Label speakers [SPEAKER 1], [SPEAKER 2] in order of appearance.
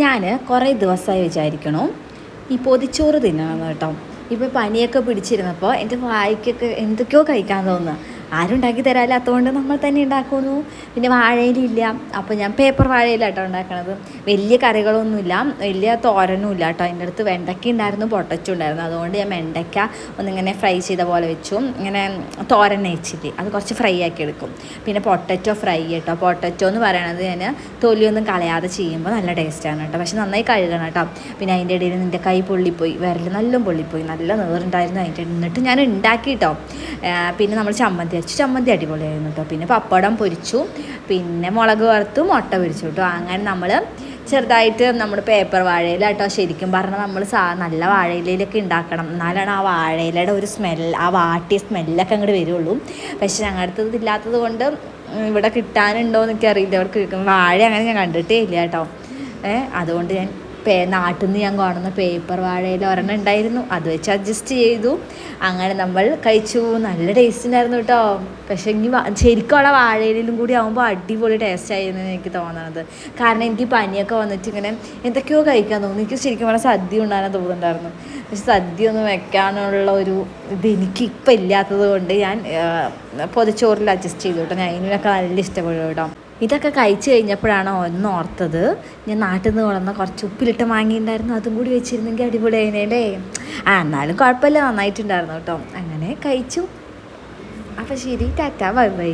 [SPEAKER 1] ഞാൻ കുറേ ദിവസമായി വിചാരിക്കണു ഈ പൊതിച്ചോറ് തിന്നണം കേട്ടോ. ഇപ്പോൾ പനിയൊക്കെ പിടിച്ചിരുന്നപ്പോൾ എൻ്റെ വായിക്കൊക്കെ എന്തൊക്കെയോ കഴിക്കാൻ തോന്നുക. ആരും ഉണ്ടാക്കി തരാല്ലാത്തതുകൊണ്ട് നമ്മൾ തന്നെ ഉണ്ടാക്കുന്നു. പിന്നെ വാഴയിലില്ല, അപ്പോൾ ഞാൻ പേപ്പർ വാഴയിലാട്ടോ ഉണ്ടാക്കണത്. വലിയ കറികളൊന്നുമില്ല, വലിയ തോരനും ഇല്ല കേട്ടോ. അതിൻ്റെ അടുത്ത് വെണ്ടയ്ക്ക ഉണ്ടായിരുന്നു, പൊട്ടറ്റോ ഉണ്ടായിരുന്നു. അതുകൊണ്ട് ഞാൻ വെണ്ടയ്ക്ക ഒന്നിങ്ങനെ ഫ്രൈ ചെയ്ത പോലെ വെച്ചു. ഇങ്ങനെ തോരൻ വെച്ചിട്ട് അത് കുറച്ച് ഫ്രൈ ആക്കി എടുക്കും. പിന്നെ പൊട്ടറ്റോ ഫ്രൈ കേട്ടോ. പൊട്ടറ്റോ എന്ന് പറയണത് ഞാൻ തൊലിയൊന്നും കളയാതെ ചെയ്യുമ്പോൾ നല്ല ടേസ്റ്റാണ് കേട്ടോ. പക്ഷെ നന്നായി കഴുകണം കേട്ടോ. പിന്നെ അതിൻ്റെ ഇടയിൽ നിൻ്റെ കൈ പൊള്ളിപ്പോയി, വിരൽ നല്ല പൊള്ളിപ്പോയി, നല്ല നീറുണ്ടായിരുന്നു അതിൻ്റെ. എന്നിട്ട് ഞാൻ ഉണ്ടാക്കി കേട്ടോ. പിന്നെ നമ്മൾ ചമ്മന്തി അടിപൊളിയായിരുന്നു കേട്ടോ. പിന്നെ പപ്പടം പൊരിച്ചു, പിന്നെ മുളക് വറുത്തു, മുട്ട പൊരിച്ചു കേട്ടോ. അങ്ങനെ നമ്മൾ ചെറുതായിട്ട് നമ്മൾ പേപ്പർ വാഴയില കേട്ടോ. ശരിക്കും പറഞ്ഞാൽ നമ്മൾ നല്ല വാഴയിലയിലൊക്കെ ഉണ്ടാക്കണം, എന്നാലാണ് ആ വാഴയിലയുടെ ഒരു ആ വാട്ടിയ സ്മെല്ലൊക്കെ അങ്ങോട്ട് വരുള്ളൂ. പക്ഷെ ഞങ്ങളുടെ അടുത്തത് ഇല്ലാത്തത് കൊണ്ട് ഇവിടെ കിട്ടാനുണ്ടോ എന്നൊക്കെ അറിയില്ല. ഇവിടെ വാഴ അങ്ങനെ ഞാൻ കണ്ടിട്ടേ ഇല്ല കേട്ടോ. അതുകൊണ്ട് ഞാൻ നാട്ടിൽ നിന്ന് ഞാൻ കാണുന്ന പേപ്പർ വാഴയിൽ ഒരെണ്ണം ഉണ്ടായിരുന്നു, അത് വെച്ച് അഡ്ജസ്റ്റ് ചെയ്തു. അങ്ങനെ നമ്മൾ കഴിച്ചു. നല്ല ടേസ്റ്റ് ഉണ്ടായിരുന്നു കേട്ടോ. പക്ഷേ എനിക്ക് ശരിക്കുള്ള വാഴയിലും കൂടി ആകുമ്പോൾ അടിപൊളി ടേസ്റ്റ് ആയിരുന്നു എനിക്ക് തോന്നുന്നത്. കാരണം എനിക്ക് പനിയൊക്കെ വന്നിട്ട് ഇങ്ങനെ എന്തൊക്കെയോ കഴിക്കാൻ തോന്നുന്നു. എനിക്ക് ശരിക്കും പറഞ്ഞാൽ സദ്യ ഉണ്ടാകാൻ തോന്നുന്നുണ്ടായിരുന്നു. പക്ഷെ സദ്യ ഒന്നും വെക്കാനുള്ള ഒരു ഇത് എനിക്കിപ്പോൾ ഇല്ലാത്തത് കൊണ്ട് ഞാൻ പൊതിച്ചോറിൽ അഡ്ജസ്റ്റ് ചെയ്തു കേട്ടോ. ഞാൻ ഇതിനൊക്കെ നല്ല ഇഷ്ടപ്പെടും കേട്ടോ. ഇതൊക്കെ കഴിച്ച് കഴിഞ്ഞപ്പോഴാണ് ഓർത്തത്, ഞാൻ നാട്ടിൽ നിന്ന് കൊണ്ടുവന്ന കുറച്ച് ഉപ്പിലിട്ട് മാങ്ങിയിട്ടുണ്ടായിരുന്നു, അതും കൂടി വെച്ചിരുന്നെങ്കിൽ അടിപൊളിയായില്ലേ. എന്നാലും കുഴപ്പമില്ല, നന്നായിട്ടുണ്ടായിരുന്നു കേട്ടോ. അങ്ങനെ കഴിച്ചു. അപ്പോൾ ശരി, ടാറ്റാ, ബൈ ബൈ.